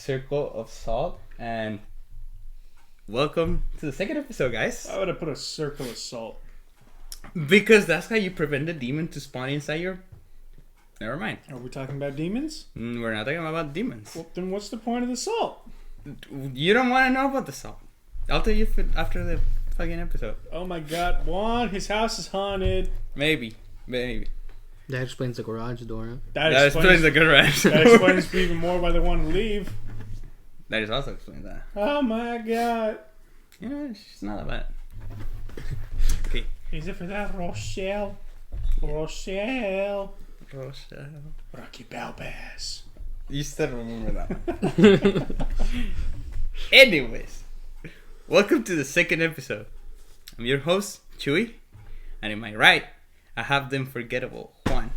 circle of salt, and welcome to the second episode, guys. I would have put a circle of salt. Because that's how you prevent the demon to spawn inside your... Never mind. Are we talking about demons? We're not talking about demons. Well, then what's the point of the salt? You don't want to know about the salt. I'll tell you after the fucking episode. Oh my god, Juan, his house is haunted. Maybe. That explains the garage door. Huh? That explains the garage. That explains even more why they want to leave. That is also explains that. Oh my god. You know, it's not that bad. Okay. Is it for that Rochelle? Rochelle. Rocky Balbaz. You still remember that one. Anyways, welcome to the second episode. I'm your host, Chewy, and in my right, I have the unforgettable Juan.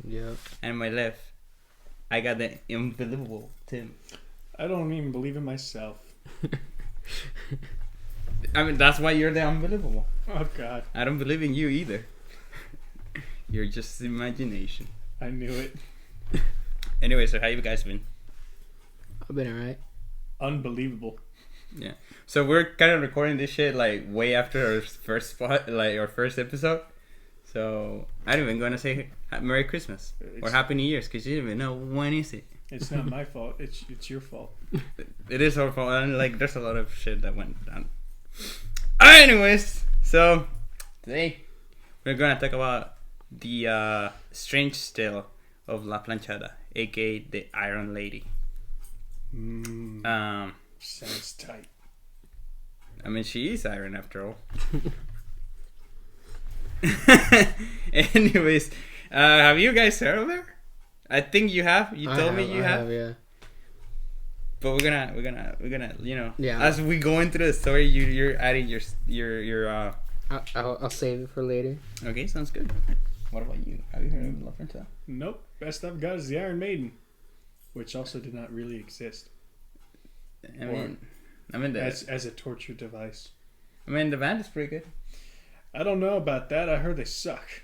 Yep. And in my left, I got the unbelievable Tim. I don't even believe in myself. I mean, that's why you're the unbelievable. Oh god. I don't believe in you either. You're just imagination. I knew it. Anyway, so how you guys been? I've been alright. Unbelievable. Yeah. So we're kind of recording this shit like way after our first spot, like our first episode. So I don't even gonna say Merry Christmas or Happy New Year's because you don't even know when is it. It's not my fault. It's your fault. It is our fault, and like there's a lot of shit that went down. Anyways, so today we're gonna talk about the strange tale of La Planchada, aka the Iron Lady. Sounds tight. I mean, she is iron after all. Anyways, have you guys heard of her? I think you have. You told me you have. Yeah. But we're gonna, you know, yeah. As we go into the story, you're adding your I'll save it for later. Okay, sounds good. What about you? Have you heard of La Planchada? Nope. Best I've got is the Iron Maiden, which also did not really exist. I mean, as a torture device. I mean, the band is pretty good. I don't know about that. I heard they suck.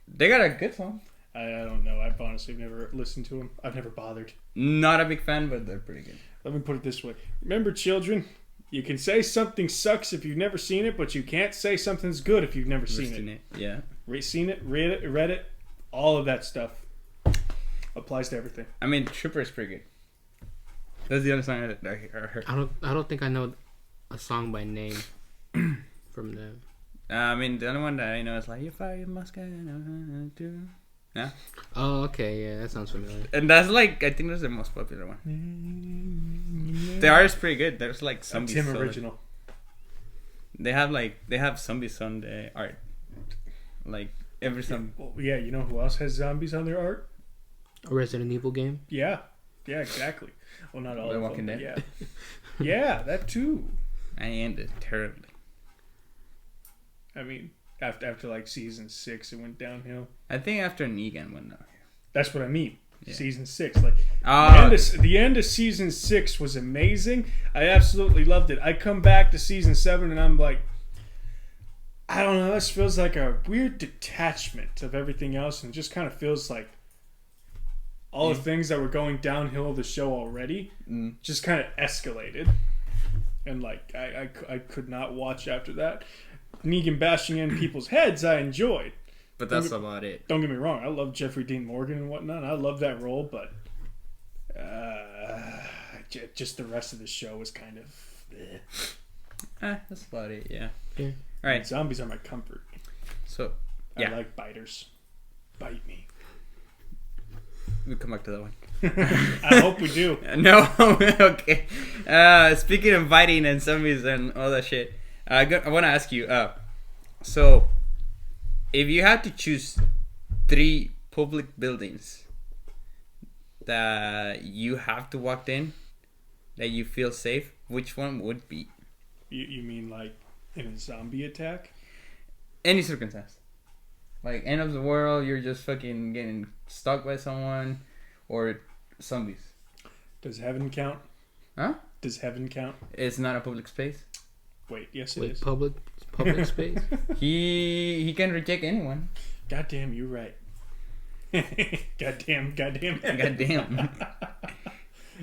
They got a good song. I don't know. I've honestly never listened to them. I've never bothered. Not a big fan, but they're pretty good. Let me put it this way. Remember, children, you can say something sucks if you've never seen it, but you can't say something's good if you've never seen it. Yeah. Seen it, read it, all of that stuff applies to everything. I mean, Tripper is pretty good. That's the only song I heard. I don't think I know a song by name from them. I mean, the only one that I know is like "You fire your musket." Yeah. Oh, okay, yeah, that sounds familiar. And that's like, I think that's the most popular one. The art is pretty good. There's like zombies. Tim original. They have zombies on the art. Like every zombie. Well, yeah, you know who else has zombies on their art? A Resident Evil game. Yeah, exactly. Well, not all The of Walking them. Dead. Yeah, that too. I ended terribly. I mean, after like season 6, it went downhill. I think after Negan went down. That's what I mean. Yeah. Season 6, like the end of season 6 was amazing. I absolutely loved it. I come back to season 7 and I'm like, I don't know. This feels like a weird detachment of everything else, and it just kind of feels like all the things that were going downhill the show already just kind of escalated, and like I could not watch after that. Negan bashing in people's heads, I enjoyed. But that's about it. Don't get me wrong, I love Jeffrey Dean Morgan and whatnot. I love that role, but just the rest of the show was kind of. That's about it. Yeah. Yeah. All right. Zombies are my comfort. So, yeah. I like biters. Bite me. We'll come back to that one. I hope we do. No. Okay. Speaking of biting and zombies and all that shit, I want to ask you. So, if you had to choose 3 public buildings that you have to walk in, that you feel safe, which one would be? You mean like in a zombie attack? Any circumstance. Like end of the world, you're just fucking getting stalked by someone, or zombies. Does heaven count? Huh? Does heaven count? It's not a public space. Wait, yes it is. Public space? He can reject anyone. Goddamn, you're right. Goddamn. Goddamn.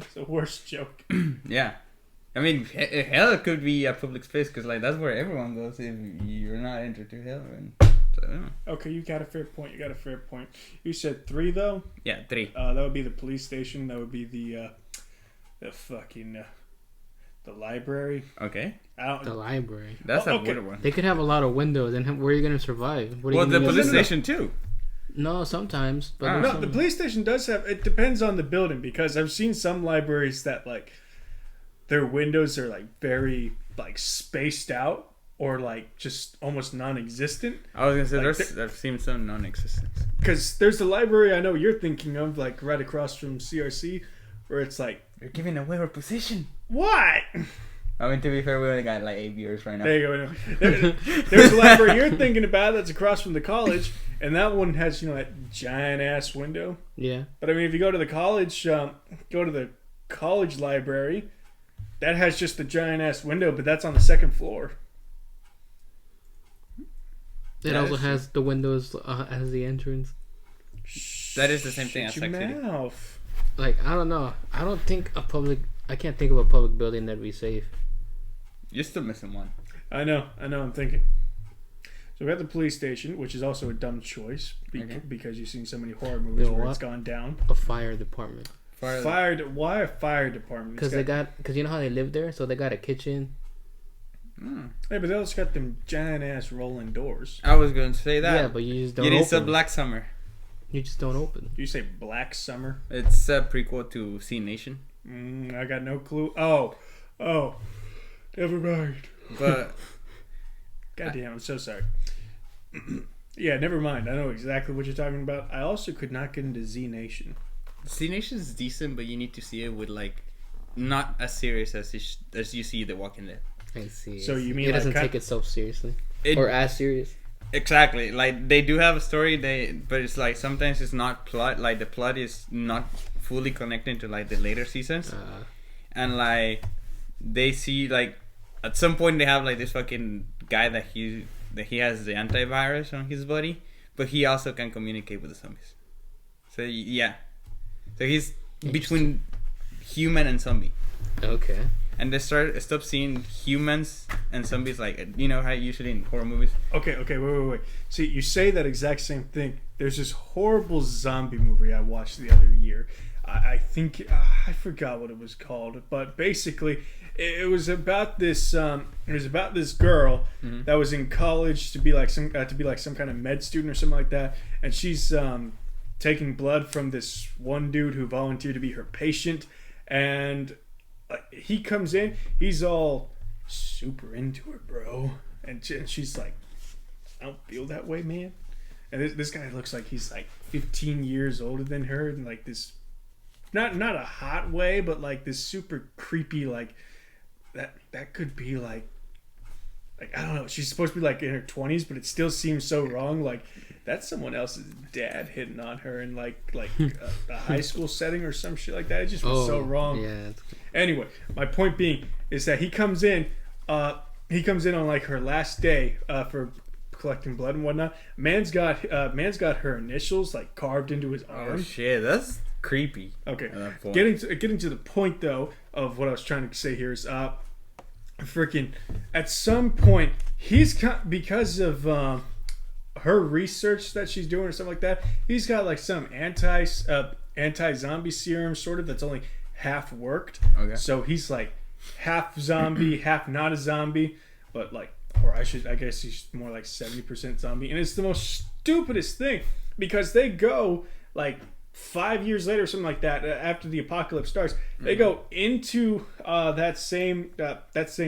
It's the worst joke. Yeah. I mean, hell could be a public space because, like, that's where everyone goes if you're not entered to hell. And, so, I don't know. Okay, you got a fair point. You said 3, though? Yeah, 3. That would be the police station. That would be the fucking... the library. Okay. The library. That's a weird one. They could have a lot of windows, and where are you going to survive? Well, the police station, too. No, sometimes. But no, the police station does have... It depends on the building, because I've seen some libraries that, like... Their windows are like very like spaced out or like just almost non-existent. I was gonna say like, there seems some non-existent. Because there's the library I know you're thinking of, like right across from CRC, where it's like you're giving away our position. What? I mean, to be fair, we only got like 8 viewers right now. There you go. There's the library you're thinking about that's across from the college, and that one has that giant ass window. Yeah. But I mean, if you go to the college, library. That has just the giant ass window, but that's on the second floor. It also has the windows as the entrance. That is the same thing as Sex City. Like, I don't know. I can't think of a public building that'd be safe. You're still missing one. I know. I'm thinking. So we got the police station, which is also a dumb choice because you've seen so many horror movies where it's gone down. A fire department. Why a fire department? Because you know how they live there, so they got a kitchen. Hey, but they also got them giant ass rolling doors. I was going to say that. Yeah, but you just don't. You need some Black Summer. You just don't open. You say Black Summer? It's a prequel to C Nation. I got no clue. Oh, never mind. But goddamn, I'm so sorry. Yeah, never mind. I know exactly what you're talking about. I also could not get into Z Nation. C Nation is decent, but you need to see it with like not as serious as you see The Walking Dead. I see. So you mean it doesn't take itself seriously or as serious? Exactly. Like they do have a story, but it's like sometimes it's not plot. Like the plot is not fully connected to like the later seasons, and like they see like at some point they have like this fucking guy that he has the antivirus on his body, but he also can communicate with the zombies. So yeah. So he's between human and zombie. Okay. And they stop seeing humans and zombies like how usually in horror movies. Okay, wait. See, you say that exact same thing. There's this horrible zombie movie I watched the other year. I think I forgot what it was called, but basically it was about this. It was about this girl that was in college to be like some kind of med student or something like that, and she's taking blood from this one dude who volunteered to be her patient, and he comes in, he's all super into her, bro, and she's like, I don't feel that way, man. And this guy looks like he's like 15 years older than her, and like this, not a hot way, but like this super creepy, like that could be like I don't know. She's supposed to be like in her 20s, but it still seems so wrong. Like that's someone else's dad hitting on her in like a high school setting or some shit like that. It just was so wrong. Yeah. Anyway, my point being is that he comes in on like her last day for collecting blood and whatnot. Man's got her initials like carved into his arm. Oh shit, that's creepy. Okay, getting to the point though of what I was trying to say here is freaking at some point because of her research that she's doing or something like that, he's got like some anti-zombie serum sort of that's only half worked. Okay. So he's like half zombie, half not a zombie, but like, or I guess he's more like 70% zombie. And it's the most stupidest thing because they go like 5 years later or something like that, after the apocalypse starts, they go into that same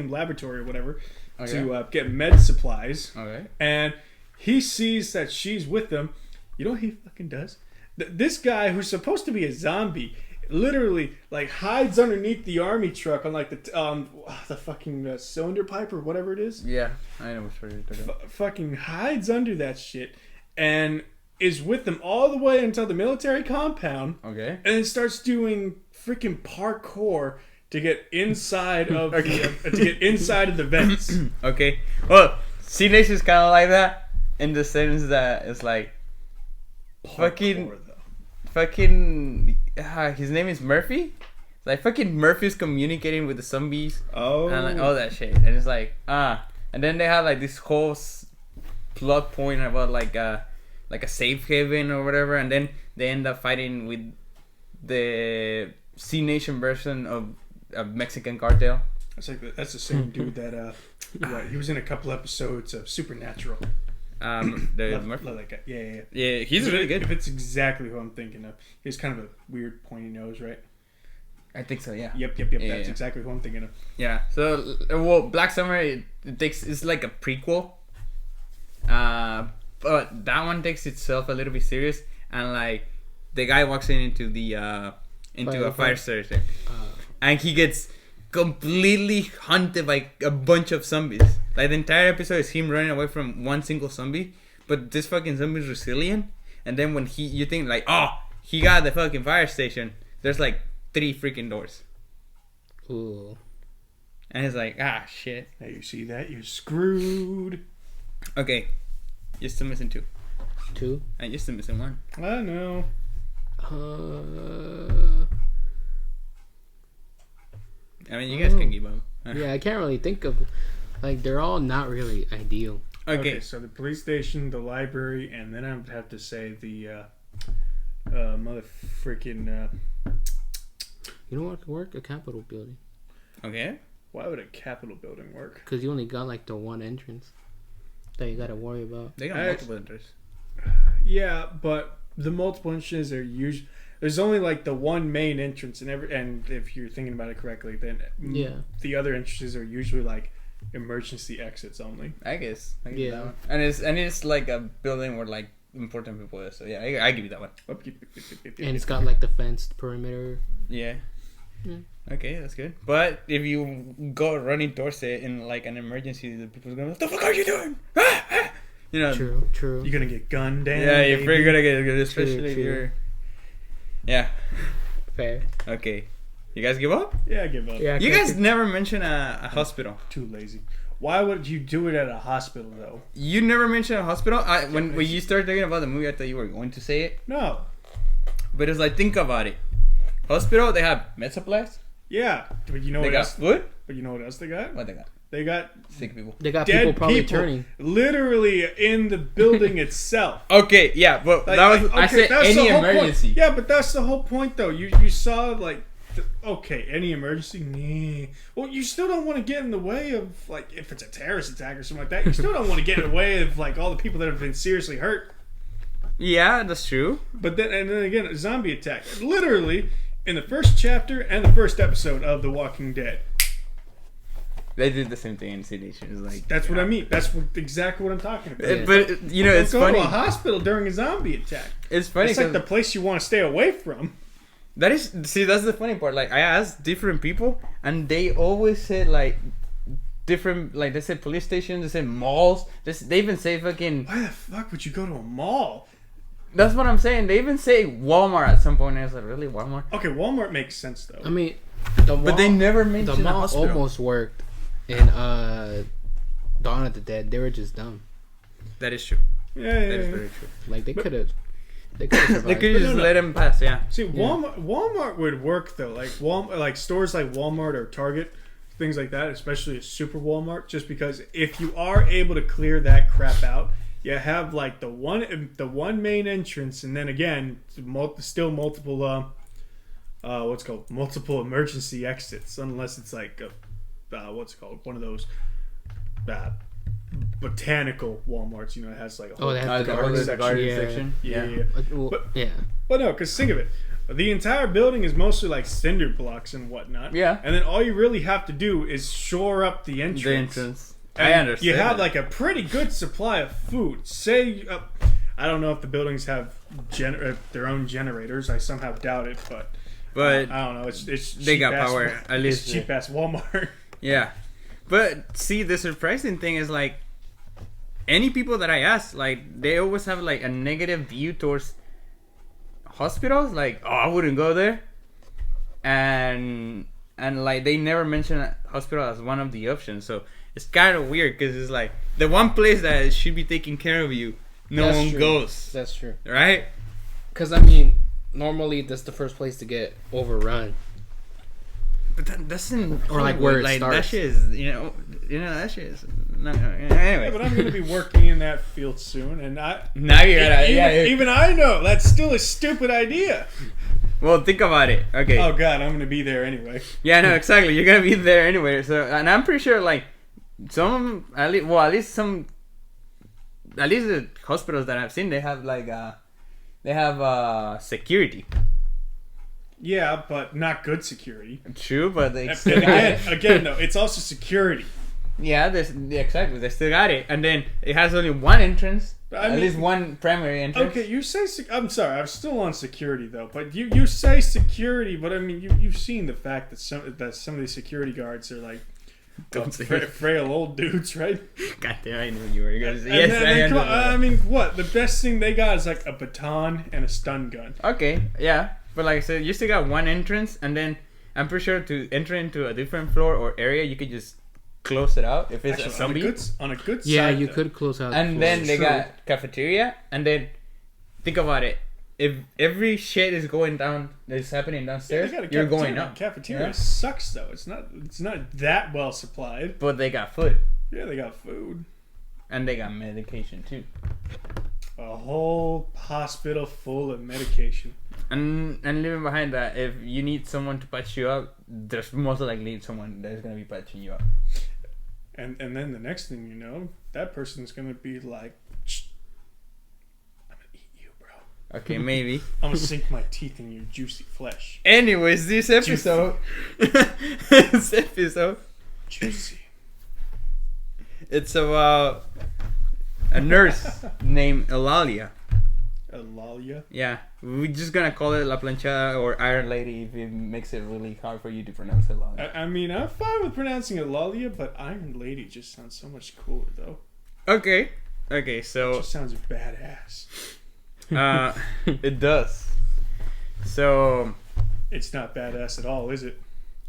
laboratory or whatever to get med supplies. Okay. And he sees that she's with them. You know what he fucking does? This guy who's supposed to be a zombie literally like hides underneath the army truck on like the fucking cylinder pipe or whatever it is. Yeah, I know which one you're talking about. Fucking hides under that shit and is with them all the way until the military compound. Okay. And then starts doing freaking parkour to get inside of the vents. Okay. Well, C Nation is kind of like that in the sense that it's like Parkour, fucking his name is Murphy. Like fucking Murphy's communicating with the zombies. Oh. And like all that shit. And it's like and then they had like this whole plot point about like a safe haven or whatever, and then they end up fighting with the C Nation version of a Mexican cartel. That's the same dude that he was in a couple episodes of Supernatural. Murphy. Love that guy. Yeah. Yeah, he's really good. If it's exactly who I'm thinking of, he has kind of a weird pointy nose, right? I think so. Yeah. Yep. Yeah, That's exactly who I'm thinking of. Yeah. So Black Summer it's like a prequel. But that one takes itself a little bit serious, and like the guy walks into a fire station, and he gets completely hunted by a bunch of zombies. Like the entire episode is him running away from one single zombie, but this fucking zombie is resilient. And then when you think like, oh, he got the fucking fire station, there's like 3 freaking doors. Ooh. And it's like, shit. Now you see that, you're screwed. Okay, you're still missing 2. 2? And you're still missing 1. I know. I mean, you guys can give up. Yeah, I can't really think of. Like, they're all not really ideal. Okay, So the police station, the library, and then I would have to say the motherfucking. You know what could work? A Capitol building. Okay. Why would a Capitol building work? Because you only got like the one entrance that you gotta worry about. They got multiple entries. Yeah, but the multiple entrances are usually. There's only like the one main entrance, and if you're thinking about it correctly, then the other entrances are usually like emergency exits only. I guess. I give you that Yeah. one. And it's like a building where like important people are. So yeah, I give you that one. And it's got like the fenced perimeter. Yeah. Yeah. Okay, that's good. But if you go running towards it in like an emergency, the people's gonna, what the fuck are you doing? You know. True. You're gonna get gunned down. Yeah, you're baby. pretty gonna get good, especially if True. you're. Yeah. Fair. Okay. You guys give up? Yeah, I give up. Yeah. You guys never mention a hospital. Too lazy. Why would you do it at a hospital though? You never mentioned a hospital. When you started talking about the movie, I thought you were going to say it. No. But it's like, think about it. Hospital, they have med supplies. Yeah, but you know They what got else? food. But you know what else they got? What they got? They got Sick people. They got dead people probably people turning. literally in the building itself. Okay, yeah, but Like, that was okay, I said that's any the whole point. emergency. Yeah, but that's the whole point, though. You saw like, any emergency. Nah. Well, you still don't want to get in the way of like if it's a terrorist attack or something like that. You still don't want to get in the way of like all the people that have been seriously hurt. Yeah, that's true. But then again, a zombie attack. Literally in the first chapter and the first episode of The Walking Dead. They did the same thing in C Nation. It's like That's what I mean. That's exactly what I'm talking about. Yeah. But you know, Don't it's go funny. to a hospital during a zombie attack. It's funny It's like 'cause the place you want to stay away from. that's the funny part. Like I asked different people, and they always said like different. Like they said police stations, they said malls. They even say fucking. Why the fuck would you go to a mall? That's what I'm saying. They even say Walmart at some point. And I was like, really, Walmart? Okay, Walmart makes sense though. I mean, the mall, But they never the mentioned a mall hospital. almost worked in Dawn of the Dead. They were just dumb. That is true. Yeah. That is very true. Like they But- could have. They could have They survived. could just no. let him pass. Yeah. See, Walmart would work though. Like like stores like Walmart or Target, things like that, especially a super Walmart. Just because if you are able to clear that crap out, you have like the one main entrance, and then again, still multiple multiple emergency exits, unless it's like one of those botanical Walmarts. You know, it has like a whole Oh, they have the garden section. Yeah. Well, But- yeah. But no, because think of it. The entire building is mostly like cinder blocks and whatnot. Yeah. And then all you really have to do is shore up the entrance. The entrance. And I understand. You have that. like a pretty good supply of food. Say, I don't know if the buildings have their own generators. I somehow doubt it, but But I don't know. It's they got cheap-ass- power, at least. It's cheap ass Walmart. yeah. But see, the surprising thing is like any people that I ask, like they always have like a negative view towards hospitals. Like, oh, I wouldn't go there, and like they never mention a hospital as one of the options. So it's kind of weird because it's like the one place that should be taking care of you, no That's one true. goes, That's true. right? Because I mean, normally that's the first place to get overrun. But that's in Or, like, Hollywood. where it That starts. shit is, that shit is. No, anyway. Yeah, but I'm going to be working in that field soon, and Now you gotta. even I know that's still a stupid idea. Well, think about it. Okay. Oh God, I'm going to be there anyway. Yeah, no, exactly. You're gonna be there anyway. So, and I'm pretty sure, like, at least the hospitals that I've seen, they have security. Yeah, but not good security. True, but they And still got it. again, though, it's also security. Yeah, exactly. They still got it, and then it has only one entrance. At least one primary entrance. Okay, you say. I'm sorry, I'm still on security though. But you say security, but I mean you've seen the fact that some of these security guards are like frail old dudes, right? God damn, I knew you were gonna say. And Yes, come on, I mean, what? The best thing they got is like a baton and a stun gun. Okay, yeah, but like I said, you still got one entrance, and then I'm pretty sure to enter into a different floor or area, you could just close it out if it's a zombie. On a good Yeah, side, you though. could close out. And then they got cafeteria, and then think about it. If every shit is going down, is happening downstairs, they got a you're cafeteria. going up. Cafeteria sucks though. It's not that well supplied. But they got food, Yeah, they got food. and they got medication too. A whole hospital full of medication. And living behind that, if you need someone to patch you up, there's most likely someone that's gonna be patching you up. And then the next thing you know, that person's gonna be like, I'm gonna eat you, bro. Okay, maybe. I'm gonna sink my teeth in your juicy flesh. Anyways, this episode, Juicy. it's about a nurse named Eulalia. Eulalia. Yeah, we're just gonna call it La Planchada or Iron Lady if it makes it really hard for you to pronounce Eulalia. I mean, I'm fine with pronouncing Eulalia, but Iron Lady just sounds so much cooler, though. Okay, It so just sounds badass. it does. So It's not badass at all, is it?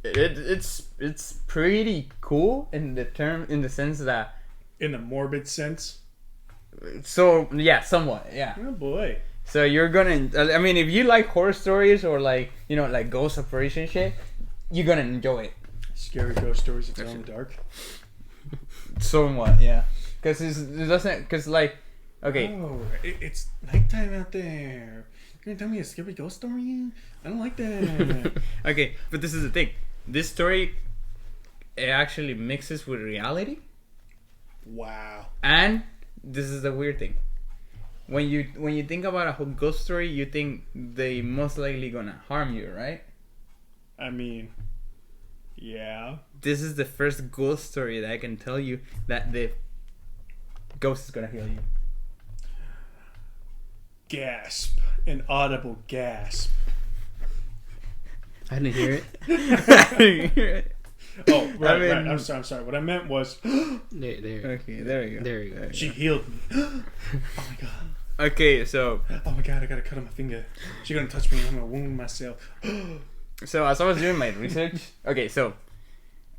it's pretty cool in the sense that. In the morbid sense. So yeah, somewhat, yeah. Oh boy. So you're gonna, I mean, if you like horror stories or like like ghost operation shit, you're gonna enjoy it. Scary ghost stories that tell in the dark. Somewhat, yeah. Because it doesn't, because like, okay, Oh, it's nighttime out there. You're gonna tell me a scary ghost story? I don't like that. okay, but this is the thing. This story, it actually mixes with reality, Wow. and this is the weird thing. When you think about a whole ghost story, you think they most likely gonna harm you, right? I mean, yeah. This is the first ghost story that I can tell you that the ghost is gonna heal you. Gasp. An audible gasp. I didn't hear it. Oh, right, I mean- right. I'm sorry. What I meant was, There. Okay, there you go. There you go. she healed me. Oh my god. Okay, so Oh my god, I got a cut on my finger. She's gonna touch me and I'm gonna wound myself. as I was doing my research, okay, so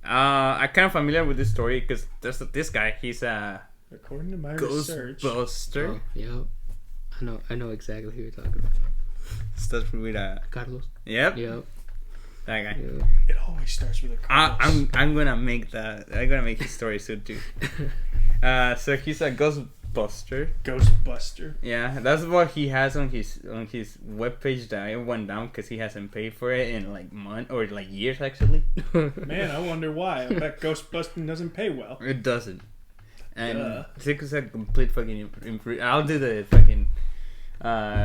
I'm kind of familiar with this story because there's this guy. He's a According to my research. Ghostbuster. Oh, yep. I know exactly who you're talking about. Starts with a Carlos. yep, Yep. that guy. Yep. It always starts with a Carlos. I'm gonna make that. I'm gonna make his story soon too. So he's a Ghostbuster. Ghostbuster. Yeah, that's what he has on his webpage that I went down because he hasn't paid for it in like months or like years actually. Man, I wonder why. I bet Ghostbusting doesn't pay well. It doesn't. And Duh. it's a complete fucking I'll do the fucking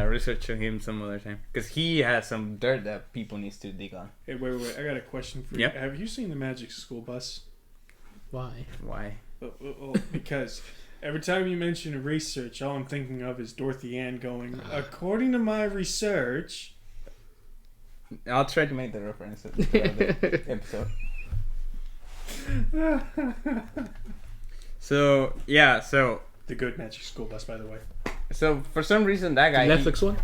research on him some other time because he has some dirt that people needs to dig on. Hey, wait. I got a question for Yep. you. Have you seen the Magic School Bus? Why? Why? Because every time you mention research, all I'm thinking of is Dorothy Ann going, according to my research. I'll try to make the reference at the episode. So yeah, so The good Magic School Bus, by the way. for some reason that guy Netflix one?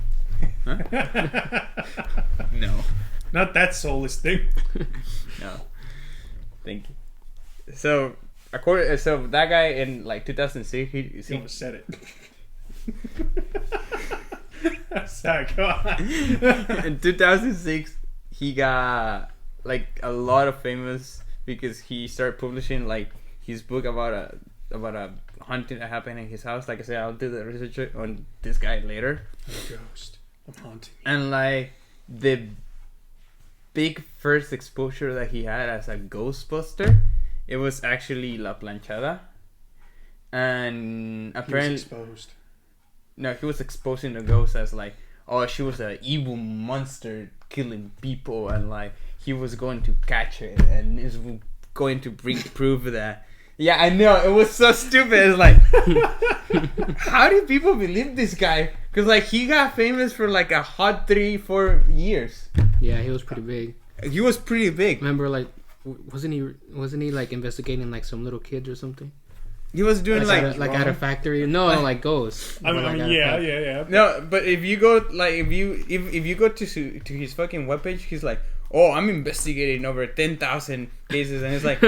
no. Not that soulless thing. No. Thank you. So that guy in like 2006 You he almost said it. Sorry, go on. in 2006 he got like a lot of famous because he started publishing like his book about a haunting that happened in his house. Like I said, I'll do the research on this guy later. A ghost. I'm haunting. And like the big first exposure that he had as a Ghostbuster, it was actually La Planchada, and apparently he was exposed. No, he was exposing the ghost as like, oh, she was an evil monster killing people, and like he was going to catch it and is going to bring proof that. Yeah, I know, it was so stupid. It's like, how do people believe this guy? Because like he got famous for like a hot 3-4 years. Yeah, he was pretty big. He was pretty big. Remember, like, wasn't he like investigating like some little kids or something? He was doing like at a factory. No, like ghosts. I mean, yeah. No, but if you go like if you go to his fucking webpage, he's like, oh, I'm investigating over 10,000 cases, and it's like,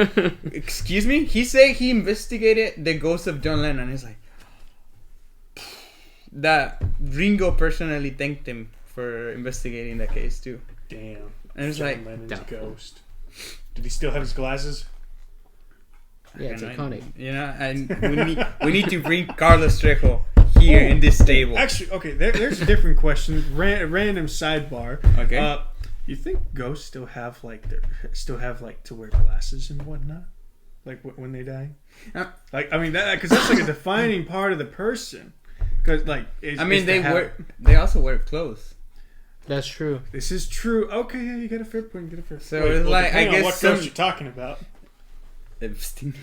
excuse me. He said he investigated the ghost of John Lennon. It's like that Ringo personally thanked him for investigating that case too. Damn. And it's John like Lennon's ghost. Did he still have his glasses? Yeah, it's iconic. You know, and we need to bring Carlos Trejo here in this table. Actually, okay, there's a different question. Random sidebar. Okay. You think ghosts still have to wear glasses and whatnot, like when they die? Like, I mean, because that's like a defining part of the person. Because like, they also wear clothes. That's true. This is true. Okay, yeah, you got a fair point. So it's like, I guess what ghost you're talking about. Epstein.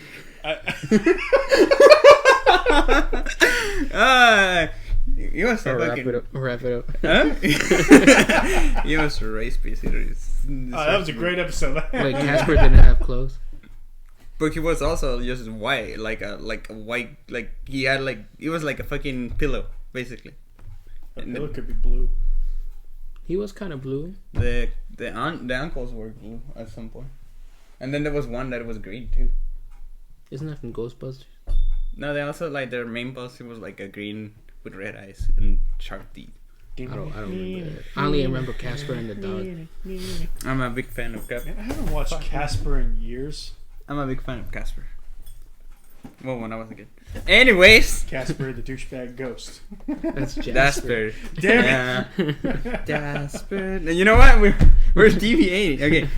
You must wrap it up. Huh? You must race basically. That was a great episode. Wait, Casper didn't have clothes. But he was also just white, like a white, like he had like it was like a fucking pillow, basically. A pillow could be blue. He was kind of blue. The ankles were blue at some point, and then there was one that was green too. Isn't that from Ghostbusters? No, they also like their main boss. He was like a green with red eyes and sharp teeth. I don't remember that. I only remember Casper and the dog. I'm a big fan of Casper. I haven't watched Casper in years. I'm a big fan of Casper. Well, when I was a kid. Anyways. Casper the douchebag ghost. That's Jasper. Damn it. Jasper. You know what? We're deviating. Okay.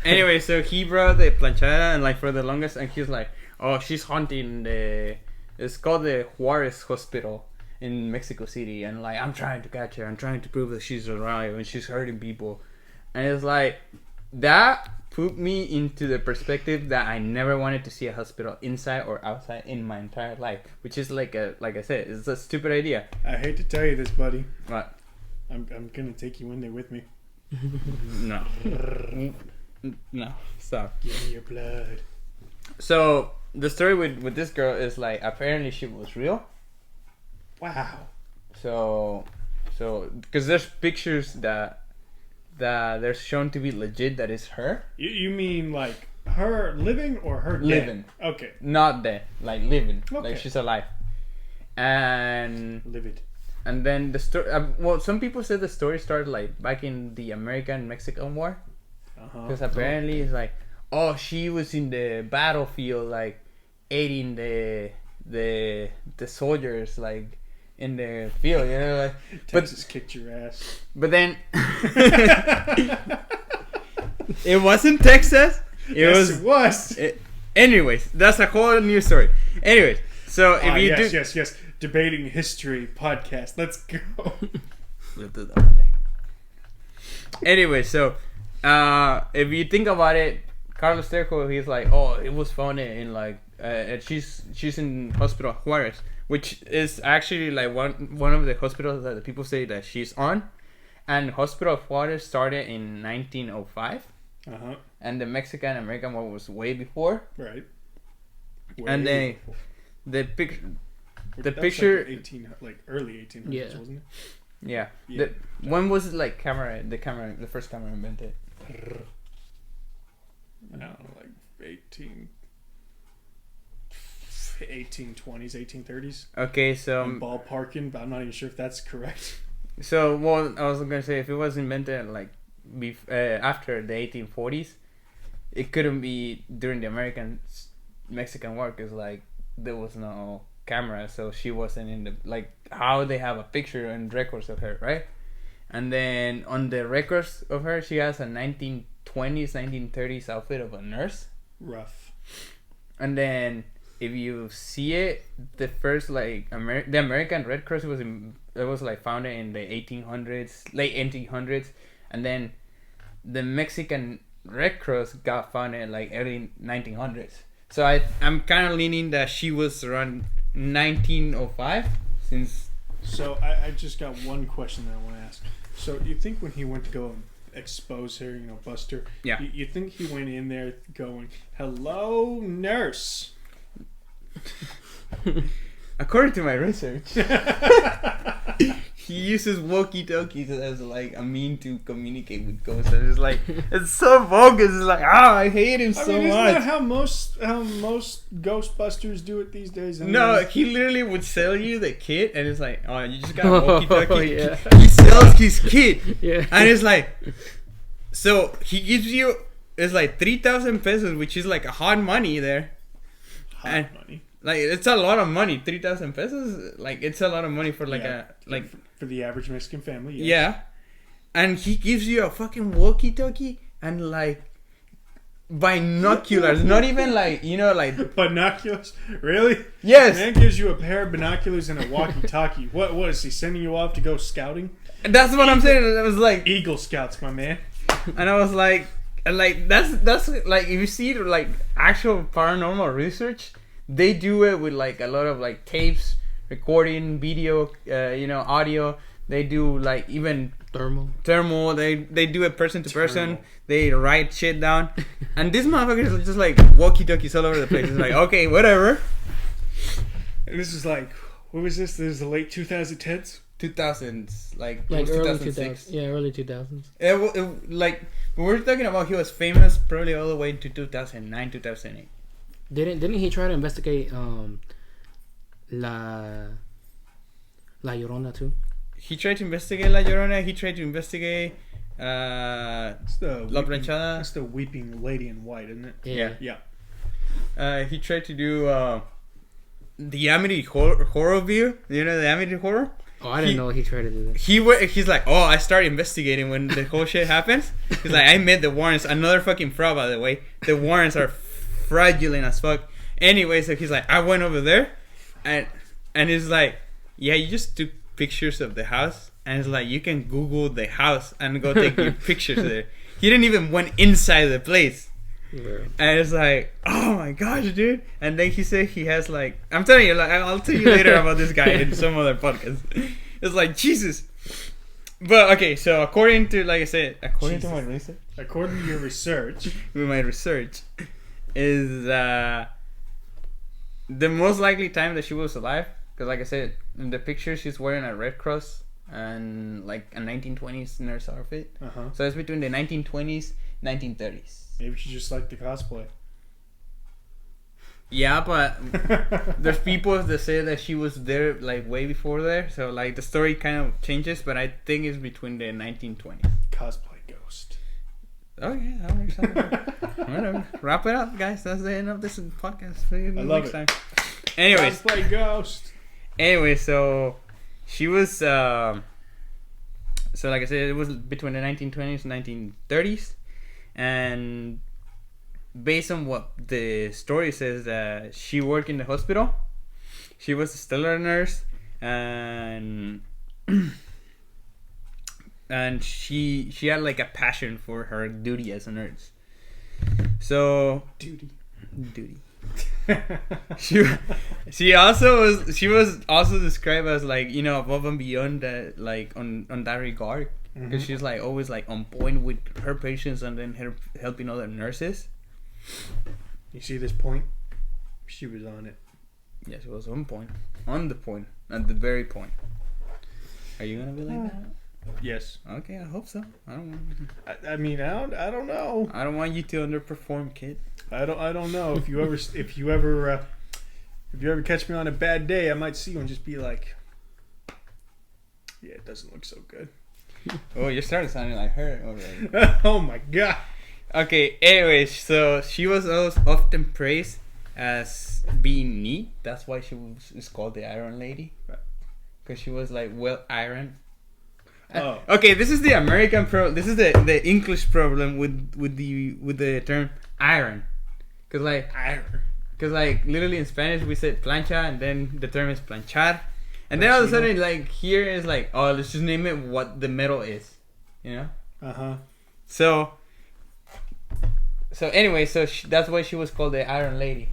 Anyway, so he brought the Planchada and like for the longest, and he's like, oh, she's haunting it's called the Juarez Hospital in Mexico City, and like I'm trying to catch her. I'm trying to prove that she's alive and she's hurting people. And it's like that put me into the perspective that I never wanted to see a hospital inside or outside in my entire life, which is like I said, it's a stupid idea. I hate to tell you this, buddy. What? I'm gonna take you in there with me. No. No. Stop. Give me your blood. So the story with this girl is like apparently she was real. Wow. So because there's pictures that they're shown to be legit that is her. You mean like her living or her dead? Living. Okay. Not dead, like living. Okay. Like she's alive. And livid. And then the story. Well, some people say the story started like back in the American-Mexican War. Because apparently it's like, oh, she was in the battlefield, like aiding the soldiers, like in the field, you know, like. Texas kicked your ass. But then it wasn't Texas. It was. Anyways, that's a whole new story. Anyways, so if you yes, debating history podcast. Let's go. We'll do that one day. Anyway, so if you think about it, Carlos Trejo, he's like, oh, it was found in like, she's in Hospital Juarez, which is actually like one of the hospitals that the people say that she's on, and Hospital Juarez started in 1905, and the Mexican-American War was way before, right? And the picture, like early 1800s, wasn't it? Yeah. When was it like the first camera invented? I don't know, like 1820s, 1830s. Okay, so I'm ballparking, but I'm not even sure if that's correct. So, well, I was gonna say if it was invented like after the 1840s. It couldn't be during the Mexican War because like there was no camera, so she wasn't in the like how they have a picture and records of her, right? And then on the records of her, she has a 1920s, 1930s outfit of a nurse. Rough. And then if you see it, the first like the American Red Cross was like founded in the 1800s, late 1800s, and then the Mexican Red Cross got founded in like early 1900s. So I'm kind of leaning that she was around 1905 since. So I just got one question that I want to ask. So you think when he went to go expose her, bust her, yeah, you think he went in there going, "Hello, nurse"? According to my research, he uses walkie-talkies as like a mean to communicate with ghosts. And it's like it's so bogus. It's like I hate him so much. Isn't that how most Ghostbusters do it these days? No, he literally would sell you the kit, and it's like, oh, you just got a walkie-talkie. Oh, yeah. He sells his kit, yeah, and it's like, so he gives you it's like 3,000 pesos, which is like a hot money there. Hot money. Like it's a lot of money, 3,000 pesos. Like it's a lot of money for like for the average Mexican family. Yes. Yeah, and he gives you a fucking walkie-talkie and like binoculars. Not even like like binoculars. Really? Yes. Man gives you a pair of binoculars and a walkie-talkie. What is he sending you off to go scouting? That's what I'm saying. It was like Eagle Scouts, my man. And I was like that's like if you see like actual paranormal research. They do it with like a lot of like tapes, recording, video, audio. They do like even thermal. They do it person to person. They write shit down, and this motherfucker is just like walkie talkies all over the place. It's like okay, whatever. And this is like, what was this? This is the late 2010s. 2000s, like early 2006. 2000s. Yeah, early 2000s. Like we're talking about, he was famous probably all the way to 2009, 2008. Didn't he try to investigate La Llorona too? He tried to investigate La Llorona. He tried to investigate La Planchada. That's the weeping lady in white, isn't it? Yeah. He tried to do the Amity horror view. You know the Amity horror? Oh, I didn't know he tried to do that. He's like, oh, I started investigating when the whole shit happens. He's like, I met the Warrens. Another fucking fraud, by the way. The Warrens are fraudulent as fuck. Anyway, so he's like, I went over there, and he's like, yeah, you just took pictures of the house, and it's like you can Google the house and go take your pictures there. He didn't even went inside the place. Yeah. And it's like, oh my gosh, dude. And then he said he has like, I'm telling you, like I'll tell you later about this guy in some other podcast. It's like Jesus. But okay, so according to, like I said, according to my research, according to your research, with my research, is the most likely time that she was alive. Because like I said, in the picture she's wearing a Red Cross and like a 1920s nurse outfit. So it's between the 1920s, 1930s. Maybe she just liked the cosplay. Yeah, but there's people that say that she was there like way before there. So like the story kind of changes, but I think it's between the 1920s. Cosplay ghost. Okay, that works out. Whatever. Wrap it up, guys. That's the end of this podcast. I love it. Time. Anyways. Cosplay ghost. Anyway, so she was so like I said, it was between the 1920s and 1930s, and based on what the story says, that she worked in the hospital. She was a stellar nurse, and she had like a passion for her duty as a nurse. So duty. She was also described as like, you know, above and beyond that, like on that regard, because she's like always like on point with her patients and then her helping other nurses. You see this point? She was on it. Yeah, she was on point, at the very point. Are you gonna be like that? Yes. Okay, I hope so. I don't want. I mean, I don't know. I don't want you to underperform, kid. I don't know. If you ever catch me on a bad day, I might see you and just be like, yeah, it doesn't look so good. Oh, you're starting sounding like her already. Oh my god. Okay, anyways, so she was often praised as being neat. That's why is called the Iron Lady. Because she was like well ironed. Oh. Okay, this is the American this is the English problem with the term iron. Cause like literally in Spanish we said plancha and then the term is planchar. And then all of a sudden like here is like, oh, let's just name it what the metal is. You know? Uh-huh. So anyway, that's why she was called the Iron Lady.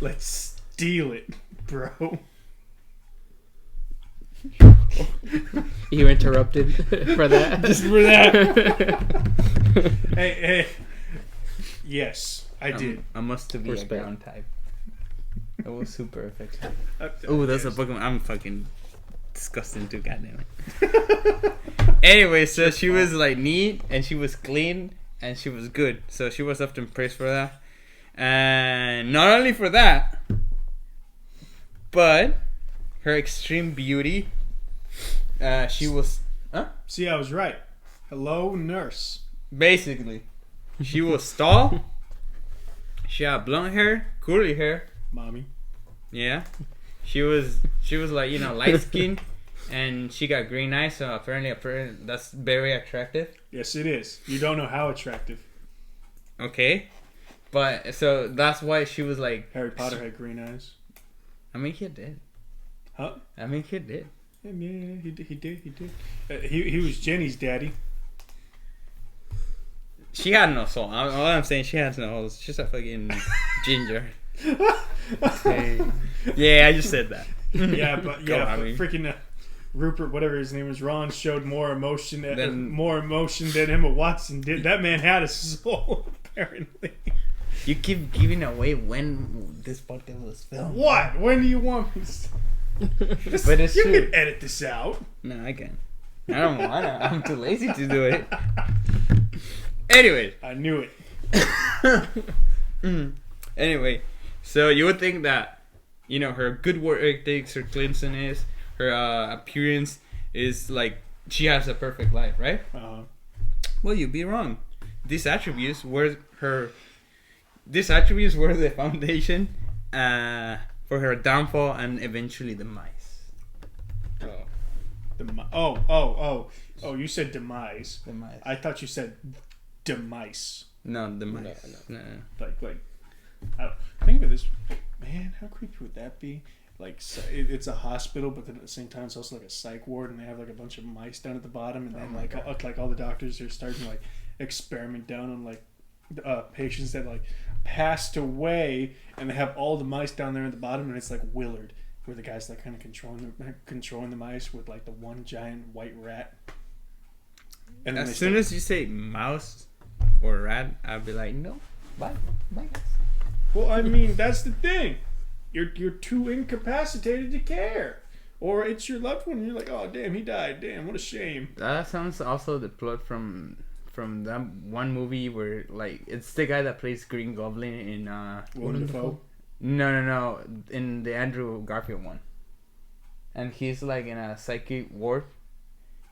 Let's steal it, bro. You interrupted for that. Just for that. hey. Yes, I did. I must be Respect. a ground type. That was super effective. Oh, that's a Pokemon. I'm fucking disgusting too, goddamn it. Anyway, so she was like neat and she was clean and she was good. So she was often praised for that. And not only for that, but her extreme beauty. She was. Huh? See, I was right. Hello, nurse. Basically, she was tall. She had blonde hair, curly hair. Mommy. Yeah, she was like light skinned, and she got green eyes. So apparently that's very attractive. Yes, it is. You don't know how attractive. Okay, but so that's why she was like. Harry Potter had green eyes. I mean, he did. Huh? I mean, he did. Yeah, he did. He was Jenny's daddy. She had no soul. All I'm saying, she has no soul. She's a fucking ginger. Hey. Yeah, I just said that. But freaking Rupert, whatever his name was, Ron showed more emotion than Emma Watson did. That man had a soul, apparently. You keep giving away when this podcast was filmed. What? When do you want me to? But it's you true. can edit this out. No, I can't. I don't wanna. I'm too lazy to do it. Anyway. I knew it. Anyway, so you would think that, her good work ethics, her cleanliness, her appearance is like she has a perfect life, right? Uh-huh. Well, you'd be wrong. These attributes were the foundation for her downfall and eventually demise. Oh, you said demise. Demise. I thought you said demise. No, demise. No. Like, think of this, man. How creepy would that be? Like, it's a hospital, but then at the same time, it's also like a psych ward, and they have like a bunch of mice down at the bottom, and then like all the doctors are starting to like experiment down on like patients that like passed away, and they have all the mice down there at the bottom, and it's like Willard, where the guy's like kind of controlling the mice with like the one giant white rat. And as soon as you say mouse or rat, I'll be like, no, bye. Well, I mean, that's the thing. You're too incapacitated to care. Or it's your loved one and you're like, oh, damn, he died. Damn, what a shame. That sounds also the plot from that one movie where, like, it's the guy that plays Green Goblin in... Willem Dafoe? No. In the Andrew Garfield one. And he's, like, in a psychic ward.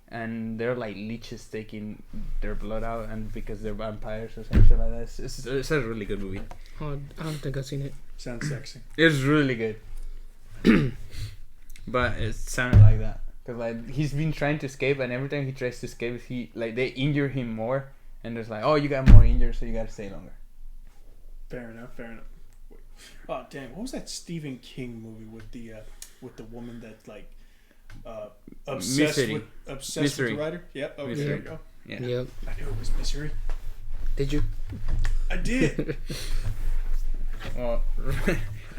And they're, like, leeches taking their blood out. And because they're vampires or something like that. It's a really good movie. Oh, I don't think I've seen it. Sounds sexy. It's really good. But it sounded like that. Because, like, he's been trying to escape, and every time he tries to escape, they injure him more. And there's like, oh, you got more injured, so you gotta stay longer. Fair enough. Oh, damn. What was that Stephen King movie with the woman that, like, obsessed with the writer? Yep. Oh, there you go. Yeah. Yep. I knew it was Misery. Did you? I did. Well,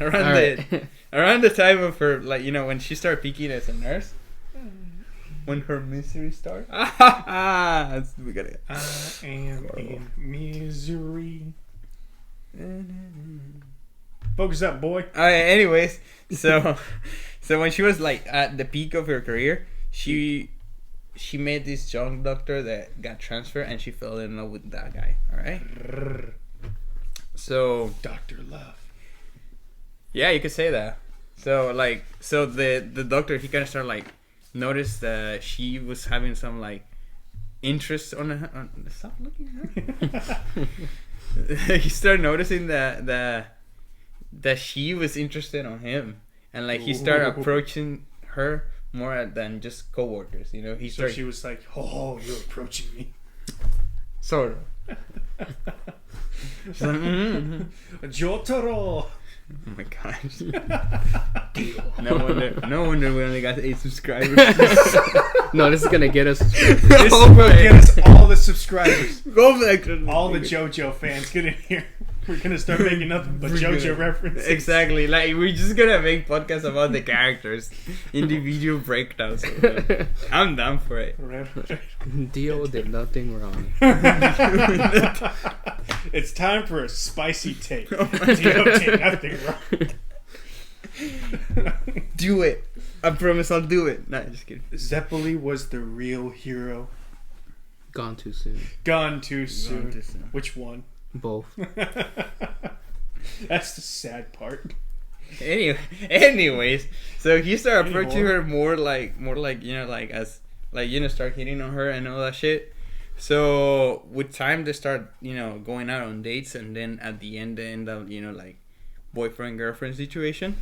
around the time of her, like, when she started peaking as a nurse, when her misery started. We got it. I am in misery. Focus up, boy. Anyways, so when she was like at the peak of her career, she met this young doctor that got transferred, and she fell in love with that guy. All right. So Dr. Love. Yeah, you could say that. So the doctor, he kind of started like noticed that she was having some like interest on stop looking at her. He started noticing that she was interested on him, and like he started approaching her more than just coworkers. You know, So she was like, "Oh, you're approaching me." Sort of. She's like, Jotaro. oh my gosh. No wonder we only got 8 subscribers. No, this is gonna get us subscribers. This will get us all the subscribers. Go back to All the JoJo fans, get in here. We're gonna start making nothing but JoJo references. Exactly. Like, we're just gonna make podcasts about the characters. Individual breakdowns. I'm down for it. Dio did nothing wrong. It's time for a spicy take. Dio did nothing wrong. Do it. I promise I'll do it. Nah, just kidding. Zeppeli was the real hero. Gone too soon. Gone too soon. Gone too soon. Which one? Both. That's the sad part. Anyways, so he started approaching her more like you know, like as like, you know, start hitting on her and all that shit. So with time they start, you know, going out on dates, and then at the end they end up, you know, like boyfriend girlfriend situation.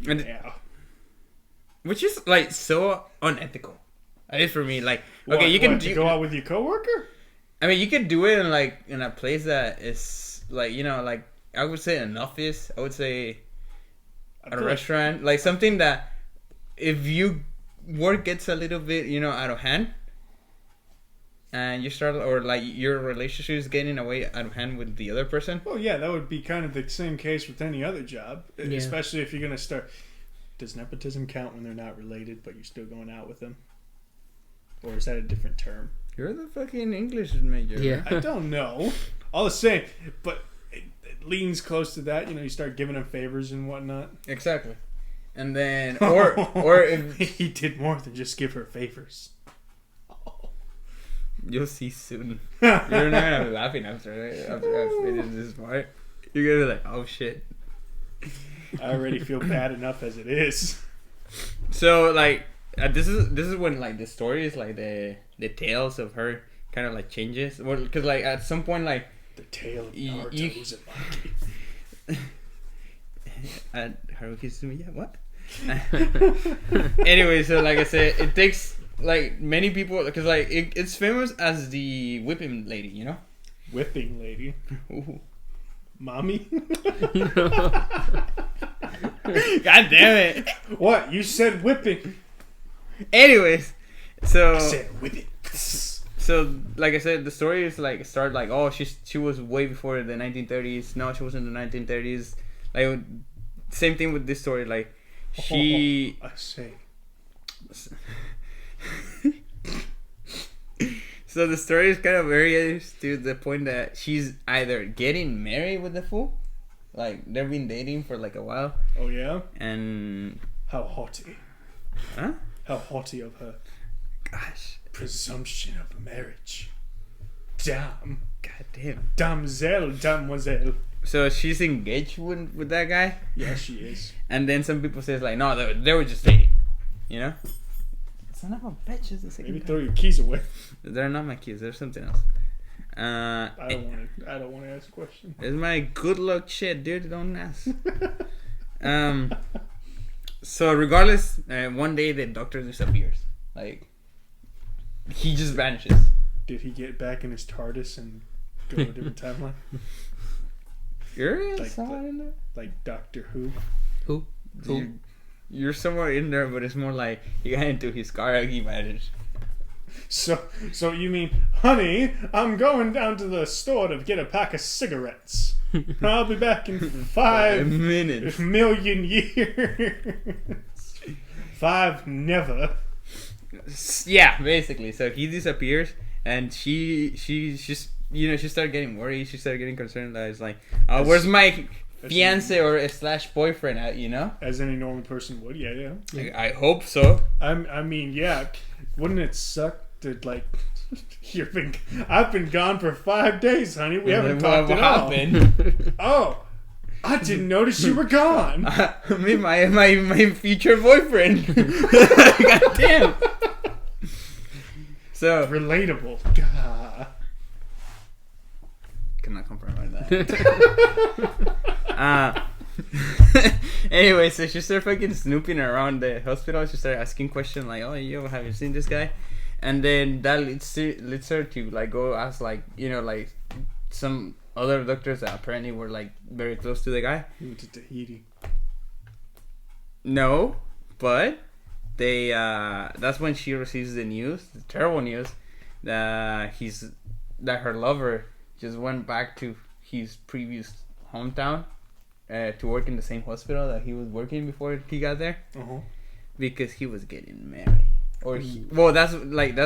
And Yeah. which is like so unethical. At least for me, like, okay, you can go out with your coworker. I mean, you could do it in like in a place that is like, you know, like I would say an office. I would say at a restaurant, like something that if you work gets a little bit, you know, out of hand, and you start, or like your relationship is getting away out of hand with the other person. Well, yeah, that would be kind of the same case with any other job, especially if you're gonna start. Does nepotism count when they're not related, but you're still going out with them, or is that a different term? You're the fucking English major. Yeah. I don't know. All the same, but it leans close to that. You know, you start giving him favors and whatnot. Exactly. And then, or if he did more than just give her favors. you'll see soon. You're not gonna be laughing after I finish this part. You're gonna be like, oh shit. I already feel bad enough as it is. So like, this is when like the story is like the tales of her kind of like changes. Well, because like at some point like the tale of Naruto's and Haruki Sumiya, what? Anyway, so like I said, it takes like many people, because like it's famous as the whipping lady, you know? Whipping lady. Ooh. Mommy? God damn it. What? You said whipping. Anyways, so I said whipping. So like I said, the story is like started like, oh, she was way before the 1930s. No, she was in the 1930s. Like same thing with this story. Like she. I say. So the story is kind of various to the point that she's either getting married with the fool, like they've been dating for like a while. Oh yeah. And how haughty. Huh? How haughty of her. Gosh. Presumption of marriage. Damn. God damn. Damoiselle. So she's engaged with that guy? Yeah, she is. And then some people say like, no, they were just dating. You know? Son of a bitch is the second Maybe guy. throw your keys away. They're not my keys. There's something else. I don't want to ask a question. It's my good luck shit, dude. Don't ask. So regardless, one day the doctor disappears. Like, he just vanishes. Did he get back in his TARDIS and go to a different timeline? You're like somewhere in there? Like Doctor Who? Who? You're somewhere in there, but it's more like he got into his car and he vanished. So you mean, honey, I'm going down to the store to get a pack of cigarettes. I'll be back in 5 minutes. Million years. 5 never. Yeah, basically. So he disappears, and she just, you know, she started getting worried. She started getting concerned that it's like, where's my fiance or slash boyfriend at, you know? As any normal person would, yeah. I hope so. I mean, yeah. Wouldn't it suck to like? I've been gone for 5 days, honey. We haven't talked at all. Happened? Oh, I didn't notice you were gone. Me, my future boyfriend. God damn. So relatable. Cannot confirm that. Anyway, so she started fucking snooping around the hospital. She started asking questions like, "Oh, yo, have you seen this guy?" And then that leads her to like go ask like like some other doctors that apparently were like very close to the guy. He went to Tahiti. No, but they that's when she receives the news, the terrible news, that her lover just went back to his previous hometown to work in the same hospital that he was working before he got there, because he was getting married. Or that's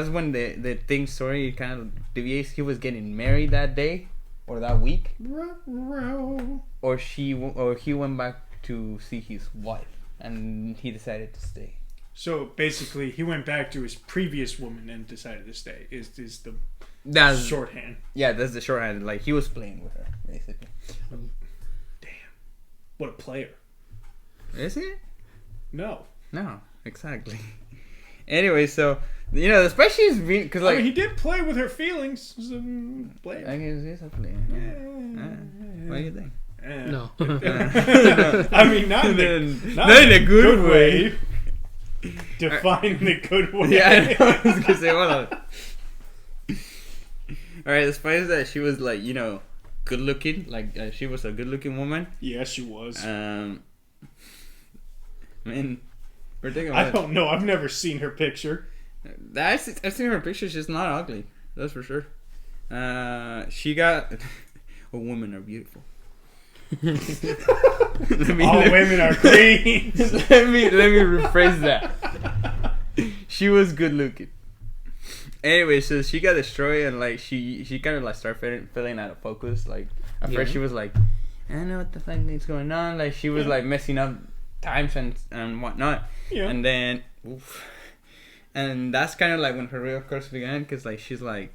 when the thing story kind of deviates. He was getting married that day or that week, or he went back to see his wife, and he decided to stay. So basically, he went back to his previous woman and decided to stay. Is that's shorthand? Yeah, that's the shorthand. Like he was playing with her, basically. Damn, what a player! Is he? No, exactly. Anyway, so the special is because like he did play with her feelings. Play. I guess he's a player. What do you think? No. I mean, not in a good way. Define the good way. Yeah, I know. I was gonna say, hold on. Alright, despite that she was like, good looking, like she was a good looking woman. Yeah, she was. Man, we're thinking I don't know. I've never seen her picture. I've seen her picture. She's not ugly. That's for sure. She got. Women are beautiful. All women are queens. let me rephrase that. She was good looking. Anyway, so she got destroyed, and like she kind of like started feeling out of focus. Like at first she was like, I don't know what the fuck is going on. Like she was like messing up times and whatnot. Yeah. And then, and that's kind of like when her real course began, because like she's like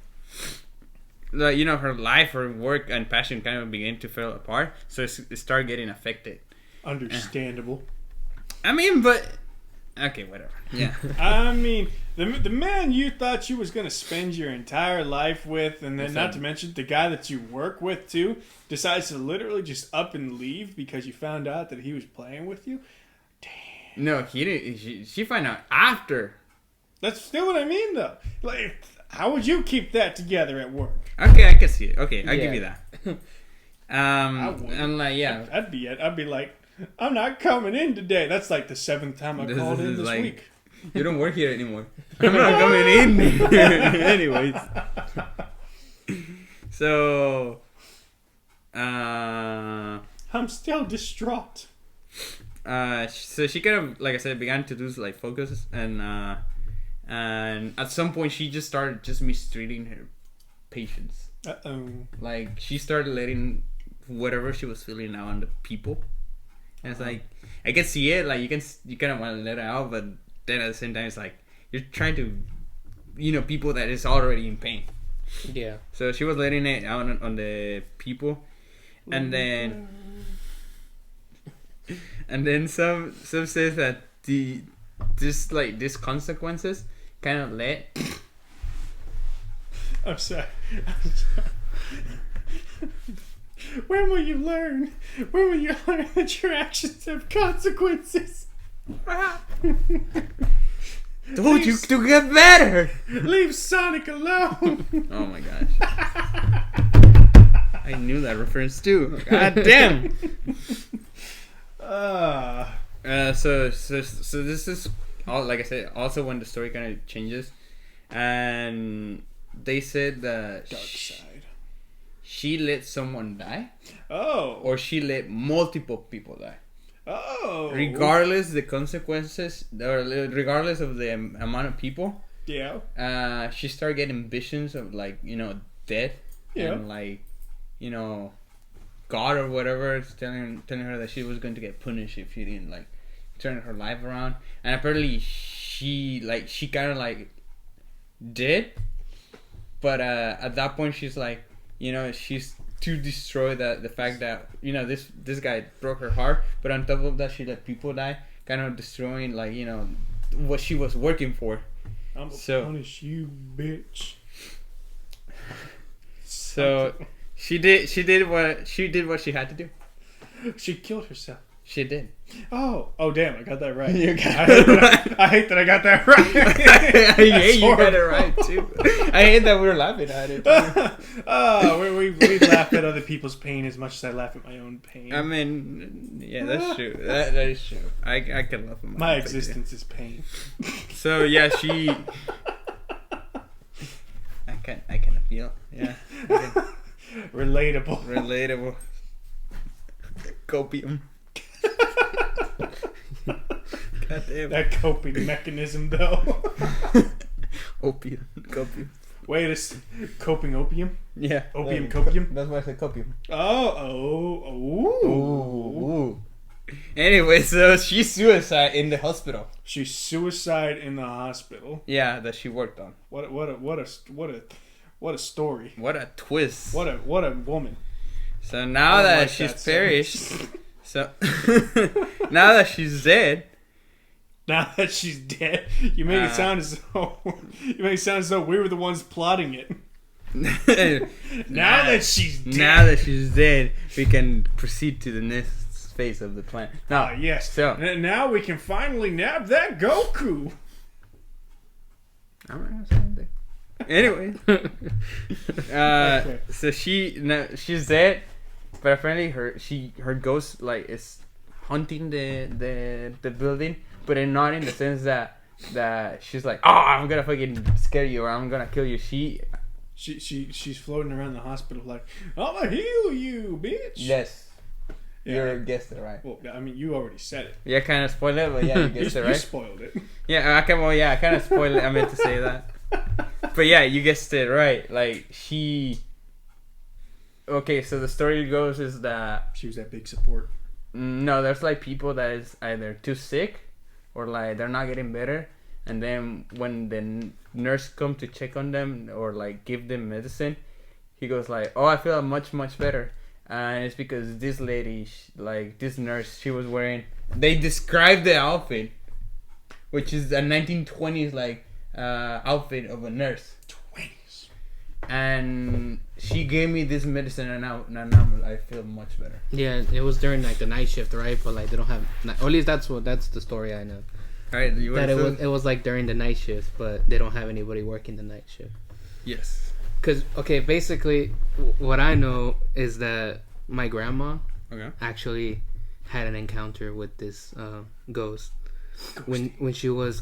her life, her work, and passion kind of began to fall apart. So it started getting affected. Understandable. I mean, but okay, whatever. Yeah. I mean, the man you thought you was gonna spend your entire life with, and then not to mention the guy that you work with too, decides to literally just up and leave because you found out that he was playing with you. Damn. No, he didn't. She found out after. That's still what I mean, though. Like, how would you keep that together at work? Okay, I can see it. Okay, I'll give you that. I'm like, yeah. I'd be it. I'd be like, I'm not coming in today. That's like the 7th time I called in this week. You don't work here anymore. I'm not coming in. Anyways. So, I'm still distraught. So she kind of, like I said, began to lose like focus, and at some point she just started mistreating her patients. Like she started letting whatever she was feeling out on the people, and it's like I can see it. Like you kind of want to let it out, but then at the same time it's like you're trying to, people that is already in pain. Yeah. So she was letting it out on the people, and then some says that these consequences kind of led. I'm sorry. When will you learn? When will you learn that your actions have consequences? Told you to get better. Leave Sonic alone. Oh my gosh. I knew that reference too. God damn. So this is all, like I said, also when the story kind of changes, and they said that Dark side. She let someone die. Oh. Or she let multiple people die. Oh. Regardless the consequences, or regardless of the amount of people. Yeah. She started getting visions of death. Yeah. And God or whatever is telling her that she was going to get punished if she didn't turn her life around. And apparently she kind of did, but at that point she's she's to destroy the fact that this guy broke her heart, but on top of that she let people die, kind of destroying like what she was working for. I'm gonna punish you, bitch. So she did what she had to do. She killed herself. She did. Oh damn! I got that right. You got it right. I hate that I got that right. I hate you got it right too. I hate that we were laughing at it. We laugh at other people's pain as much as I laugh at my own pain. I mean, yeah, that's true. That is true. I can laugh at my existence is pain. So yeah, she. I can feel. Yeah. Relatable. Copium. God damn. That coping mechanism, though. Opium. Copium. Wait, it's coping opium? Yeah. Copium? That's why I said copium. Oh. Anyway, so she's suicide in the hospital. She's suicide in the hospital. Yeah, that she worked on. What a story. What a twist. What a woman. So now that she's perished, so now that she's dead. Now that she's dead, you make it sound as though we were the ones plotting it. Now that she's dead, we can proceed to the next phase of the plan. Now, yes. So now we can finally nab that Goku. I'm not gonna say anything. Anyway, so she's dead, but apparently her ghost like is hunting the building, but not in the sense that she's like, oh, I'm gonna fucking scare you or I'm gonna kill you. She's floating around the hospital like, I'm gonna heal you, bitch. Yes. You guessed it right. Well, I mean, you already said it. Yeah, kind of spoiled it, but yeah, you guessed it right. You spoiled it. Yeah, I kind of spoiled it. I meant to say that. But yeah, you guessed it right. Like, okay, so the story goes is that she was that big support. No, there's like people that is either too sick or like they're not getting better, and then when the nurse come to check on them or like give them medicine, he goes like, oh, I feel much better. And it's because this lady, like this nurse, she was wearing. They described the outfit, which is a 1920s like outfit of a nurse. 20s. And she gave me this medicine, and now I feel much better. Yeah, it was during like the night shift, right? But like they don't have, or at least that's the story I know. Right, it was like during the night shift, but they don't have anybody working the night shift. Yes. Because, okay, basically, what I know is that my grandma actually had an encounter with this ghost. When she was,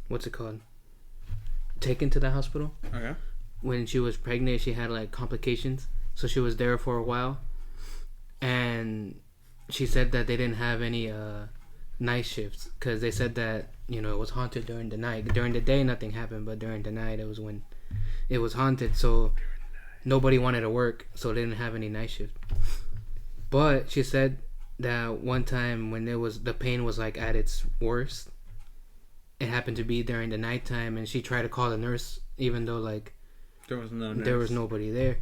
what's it called? Taken to the hospital. Okay. When she was pregnant, she had, like, complications. So she was there for a while. And she said that they didn't have any night shifts. Because they said that, it was haunted during the night. During the day, nothing happened. But during the night, it was when... it was haunted, so nobody wanted to work, so they didn't have any night shift. But she said that one time when the pain was like at its worst, it happened to be during the nighttime, and she tried to call the nurse, even though like there was no nurse. There was nobody there.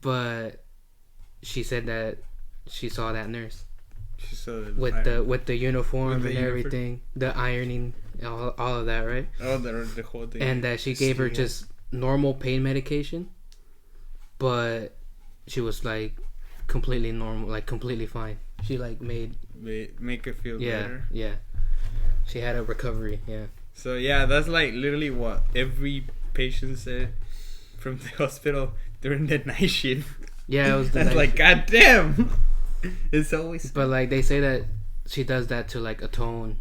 But she said that she saw that nurse. She saw with the uniform and everything, the ironing, all of that, right? Oh, the whole thing. And that she gave her just normal pain medication, but she was like completely normal, like completely fine. She like make her feel better. Yeah. She had a recovery. Yeah. So yeah, that's like literally what every patient said from the hospital during the night shift. Yeah, it was. That's like, God damn. It's always. But like they say that she does that to like atone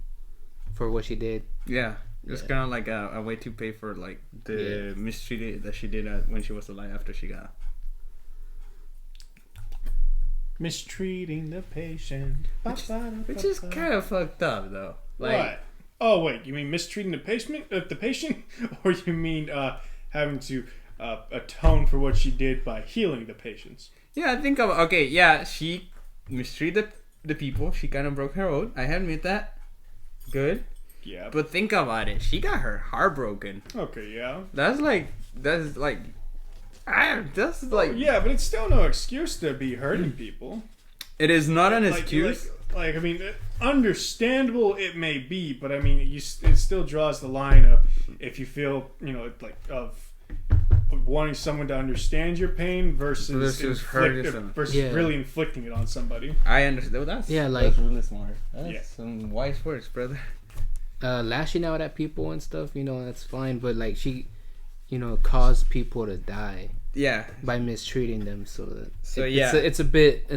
for what she did. Yeah, it's kind of like a way to pay for like the mistreated that she did when she was alive after she got. Mistreating the patient, which is kind of fucked up though. Like, what? Oh wait, you mean mistreating the patient, or you mean having to atone for what she did by healing the patients? Yeah, I think of she mistreated the people. She kind of broke her oath. I admit that. Good. Yeah. But think about it. She got her heart broken. Okay, yeah. That's like That's like Yeah, but it's still no excuse to be hurting people. it is not an Like, excuse. I mean, understandable it may be, but I mean, it still draws the line of if you feel, like of wanting someone to understand your pain versus really inflicting it on somebody. I understand. Well, that's really smart. That's some wise words, brother. Lashing out at people and stuff, that's fine, but like she, caused people to die. Yeah. By mistreating them, so yeah, it's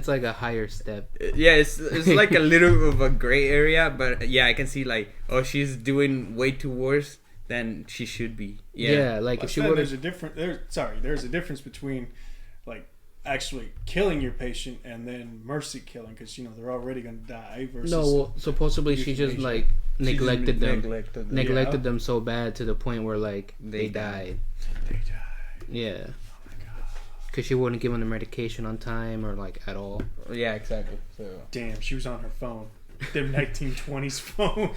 like a higher step. Yeah, it's like a little of a gray area, but yeah, I can see like, oh, she's doing way too worse than she should be. Yeah, like if she would. There's a difference between like actually killing your patient and then mercy killing, because they're already gonna die. Versus supposedly she just like neglected them so bad to the point where like they died. Yeah. Because she wouldn't give them the medication on time or like at all. Yeah, exactly. So damn, she was on her phone. The 1920s phone.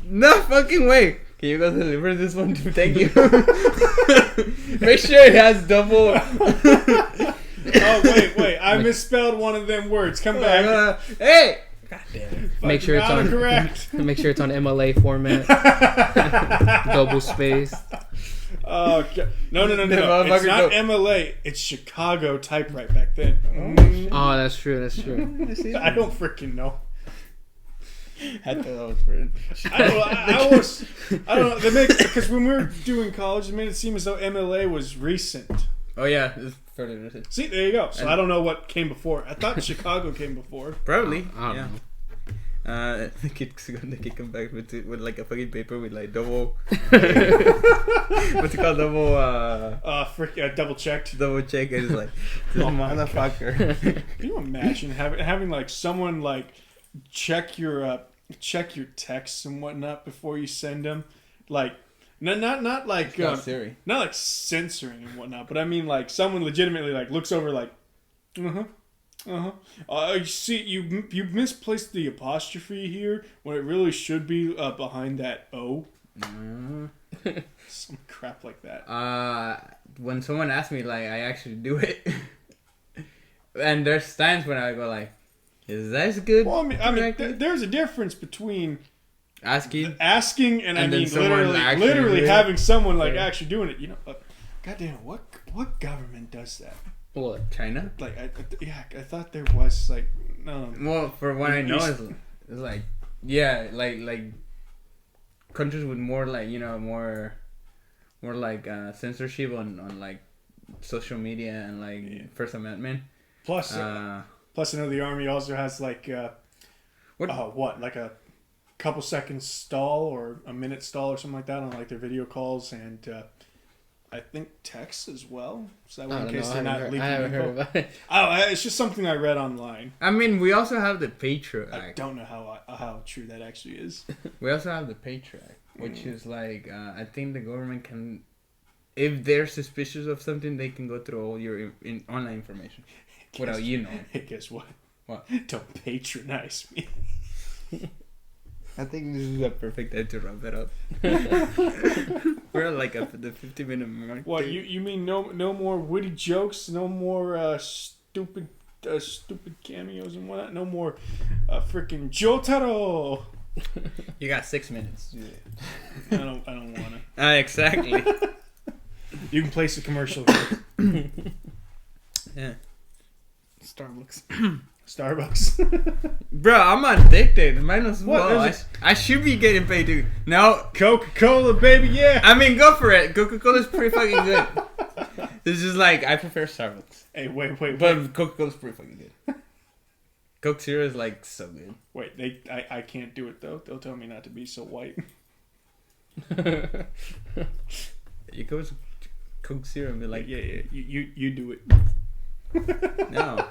No fucking way. Can you go deliver this one too? Thank you. Make sure it has double. Oh wait! I misspelled one of them words. Come back. Hey. God damn it. Make sure it's on correct. Make sure it's on MLA format. Double space. Oh no! It's not MLA. It's Chicago typewrite back then. Oh, that's true. I don't freaking know. I thought that was weird. I don't know. Because when we were doing college, it made it seem as though MLA was recent. Oh yeah, it's fairly recent. See, there you go. So I don't know what came before. I thought Chicago came before. Probably. I don't know. The kid come back with like a fucking paper with like double. What's it called? Double checked. Double check. And it's like, this motherfucker. Can you imagine having like someone like check your texts and whatnot before you send them, like. Not like Siri. Not like censoring and whatnot, but I mean like someone legitimately like looks over like, you see you misplaced the apostrophe here when it really should be behind that O. Some crap like that. When someone asks me, like, I actually do it, and there's times when I go like, is that good? Well, I mean, there's a difference between. Asking and I mean literally having someone like actually doing it. Goddamn, what government does that? What, China? Like I thought there was like well, for what I know, it's like like countries with more like more like censorship on like social media and like First Amendment. Plus I know the army also has like like a couple seconds stall or a minute stall or something like that on like their video calls, and I think text as well. So that in case they're not leaking. I haven't heard about it. It's just something I read online. I mean, we also have the Patriot Act. I don't know how true that actually is. We also have the Patriot Act, which is like I think the government can, if they're suspicious of something, they can go through all your online information without you knowing. Hey, guess what? What? Don't patronize me. I think this is a perfect time to wrap it up. We're like up at the 50-minute mark. What, you mean no more witty jokes, no more stupid cameos and whatnot, no more freaking Jotaro. You got 6 minutes. I don't wanna. Exactly. You can place a commercial here. Yeah. Starbucks. Bro, I'm addicted. Might as well. I should be getting paid too. No. Coca-Cola, baby, yeah. I mean, go for it. Coca-Cola's pretty fucking good. It's just like, I prefer Starbucks. Hey, wait. But Coca-Cola's pretty fucking good. Coke Zero is like so good. Wait, I can't do it though. They'll tell me not to be so white. You go to Coke Zero and be like, yeah, you do it. No.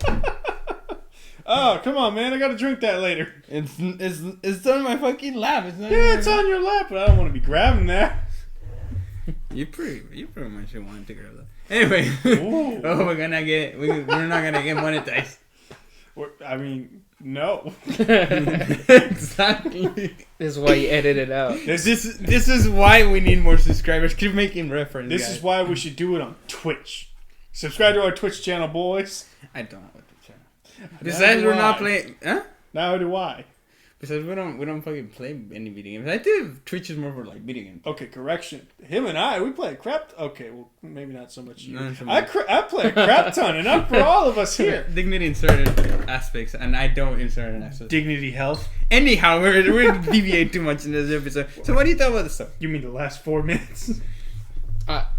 Oh, come on, man! I gotta drink that later. It's on my fucking lap. It's on your lap, but I don't want to be grabbing that. You pretty much want to grab that. Anyway, we're not gonna get monetized. I mean, No. Exactly. This is why you edit it out. This is why we need more subscribers. Keep making reference. This guys. is why we should do it on Twitch. Subscribe to our Twitch channel, boys. I don't know what to channel. Besides, we're not playing. Huh? Now do I. Besides, we don't fucking play any video games. I think Twitch is more for like video games. Okay, correction. Him and I, we play crap. Okay, well, maybe not so much you. Not so I play a crap ton, and I'm for all of us here. Dignity in certain aspects, and I don't in certain aspects. Dignity Health. Anyhow, we're deviate too much in this episode. So, what do you think about this stuff? You mean the last 4 minutes?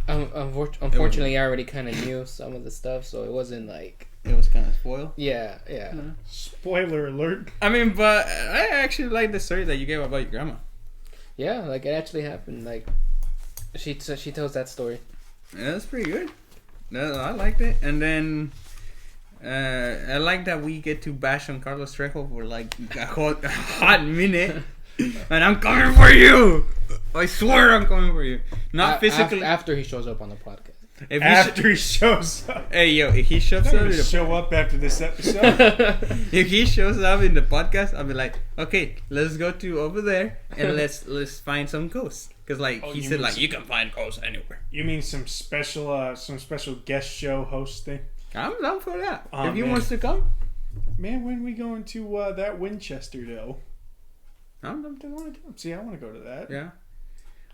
Unfortunately, I already kind of knew some of the stuff, so it wasn't like... It was kind of spoiled. Yeah. Spoiler alert. I mean, but I actually like the story that you gave about your grandma. Yeah, like it actually happened. Like she tells that story. Yeah, that's pretty good. No, I liked it. And then I like that we get to bash on Carlos Trejo for like a hot minute. And I'm coming for you. I swear I'm coming for you. Not physically. After he shows up on the podcast. After he shows up. Hey, yo, if he shows up, show up after this episode. If he shows up in the podcast, I'll be like, okay, let's go to over there and let's find some ghosts. Because like he said, like you can find ghosts anywhere. You mean some special guest show host thing? I'm down for that. Oh, if he man. wants to come, Man, when we going to that Winchester though? I'm down to want to. See, I want to go to that. Yeah,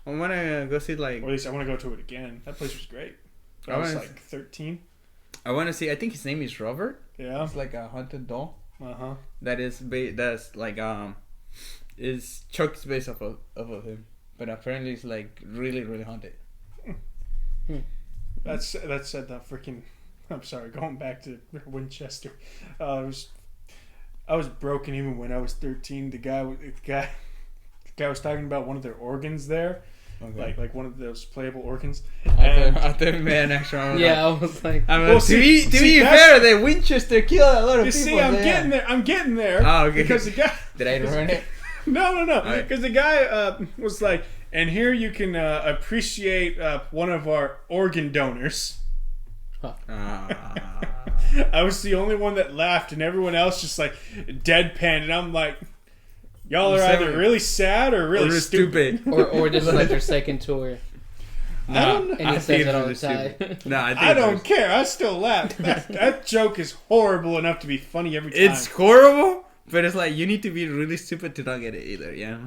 I want to go see like. Or at least I want to go to it again. That place was great. I was like 13. I want to see. I think his name is Robert. Yeah. It's like a haunted doll. Uh-huh. That is that's like is Chuck's based off of him, but apparently it's like really really haunted. That said, that freaking. I'm sorry. Going back to Winchester, I was broken even when I was 13. The guy was talking about one of their organs there. Okay. Like one of those playable organs. I thought man, actually, yeah, I was like, to be fair, the Winchester killed a lot of people. See, I'm getting there. Oh, okay. Because the guy. Did I ruin it? No. Right. Because the guy was like, and here you can appreciate one of our organ donors. huh. I was the only one that laughed, and everyone else just like deadpanned, and I'm like, y'all are either really sad or really stupid. or this is like your second tour. I don't know. And he says it all the time. No, I don't care. I still laugh. That joke is horrible enough to be funny every time. It's horrible, but it's like you need to be really stupid to not get it either. Yeah,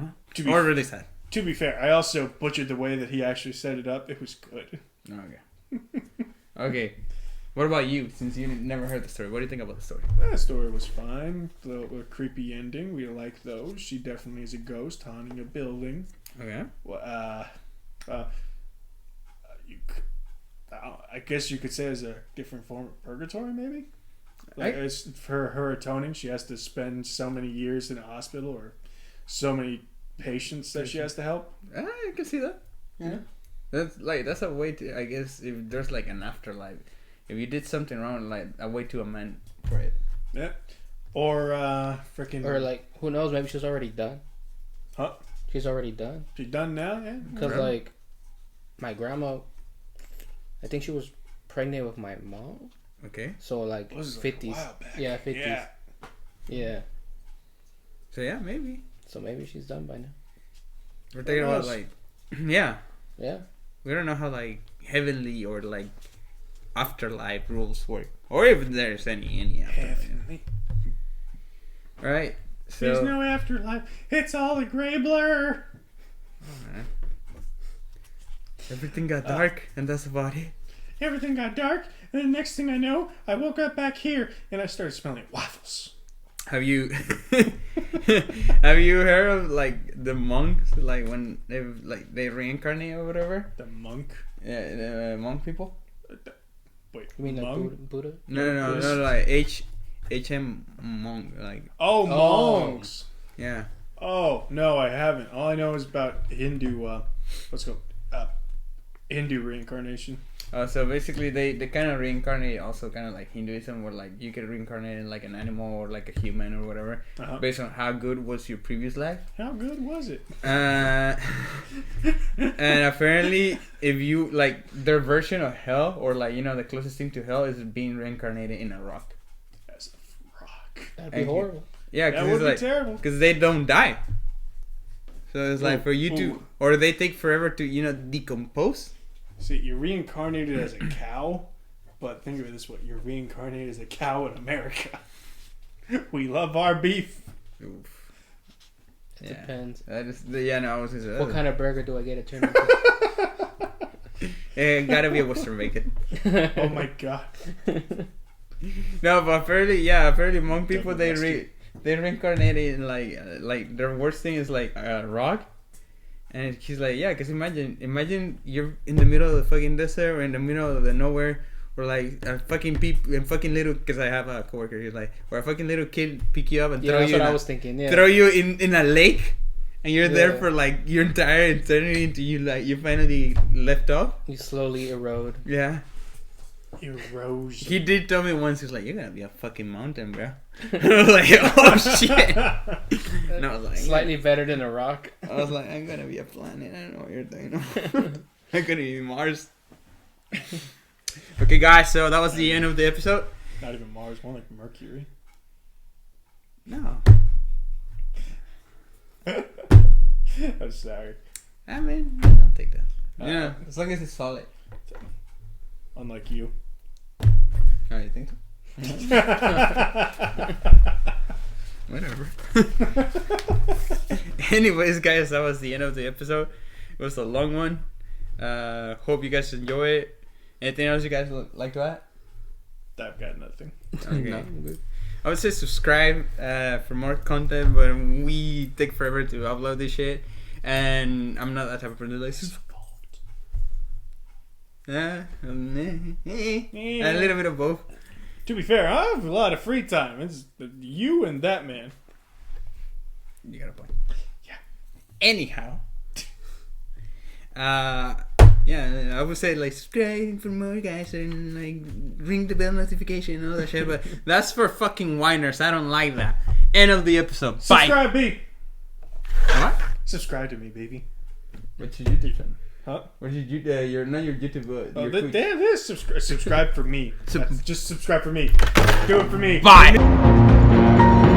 or really sad. To be fair, I also butchered the way that he actually set it up. It was good. Okay. Okay. What about you? Since you never heard the story, what do you think about the story? That story was fine. The creepy ending. We like those. She definitely is a ghost haunting a building. Okay. Well, I guess you could say it's a different form of purgatory, maybe. Like it's for her atoning, she has to spend so many years in a hospital or so many patients that she has to help. I can see that. Yeah. That's a way to, I guess, if there's like an afterlife. If you did something wrong, like a way to amend for it. Yeah. Or freaking. Or like, who knows? Maybe she's already done. Huh? She's already done. She's done now, yeah. Because like, my grandma, I think she was pregnant with my mom. Okay. So like 50s. Like a while back. Yeah, 50s. Yeah. So yeah, maybe. So maybe she's done by now. We're thinking about like, yeah. Yeah. We don't know how like heavenly or like afterlife rules work, or if there's any afterlife. Heavenly. All right. So There's no afterlife. It's all a gray blur. Alright. Everything got dark, and that's about it. Everything got dark, and the next thing I know, I woke up back here, and I started smelling waffles. Have you have you heard of like the monks, like when they reincarnate or whatever? The monk. Yeah, the monk people. Wait, You mean like monk? Buddha? No, like HM monk, like Oh, monks. yeah. Oh no, I haven't. All I know is about Hindu. Let's go. Hindu reincarnation. So basically, they kind of reincarnate, also kind of like Hinduism, where like you could reincarnate in like an animal or like a human or whatever, based on how good was your previous life. How good was it? And apparently, if you like their version of hell, or like the closest thing to hell is being reincarnated in a rock. As a rock. That'd be horrible. Yeah, That because would it's be like terrible. because they don't die. So it's like for you to, or they take forever to decompose. See, you're reincarnated as a cow, but think of it this way: you're reincarnated as a cow in America. We love our beef. Oof. It depends. I was gonna say, What kind of burger do I get to turn into? It gotta be a Western bacon. Oh my god. No, but apparently Hmong people they reincarnated in like their worst thing is like a rock, and he's like, yeah, because imagine you're in the middle of the fucking desert or in the middle of the nowhere, or like a fucking little, because I have a coworker, he's like, or a fucking little kid pick you up and that's what I was thinking. Yeah, throw you in a lake, and you're there for like your entire eternity until you finally left off. You slowly erode. Yeah. Erosion. He did tell me once, he's like, you're gonna be a fucking mountain, bro. I was like, oh shit. And I was like, slightly better than a rock. I was like, I'm gonna be a planet. I don't know what you're doing. I'm gonna be Mars. Okay, guys, so that was the end of the episode. Not even Mars, more like Mercury. No. I'm sorry. I mean, I'll take that. Yeah, as long as it's solid. Unlike you. Oh, you think so? Whatever. Anyways, guys, that was the end of the episode. It was a long one. Hope you guys enjoy it. Anything else you guys like to add? I've got nothing. Okay. No, good. I would say subscribe for more content, but we take forever to upload this shit, and I'm not that type of person like a little bit of both. To be fair, I have a lot of free time. It's you and that man. You got a point. Yeah. Anyhow, yeah, I would say like subscribe for more, guys, and like ring the bell notification and all that shit. But that's for fucking whiners. I don't like that. End of the episode. Bye. Subscribe me. What? Subscribe to me, baby. What's your YouTube channel? Huh? What did you? Your not your YouTube. Your That is subscribe for me. Just subscribe for me. Do it for me. Bye.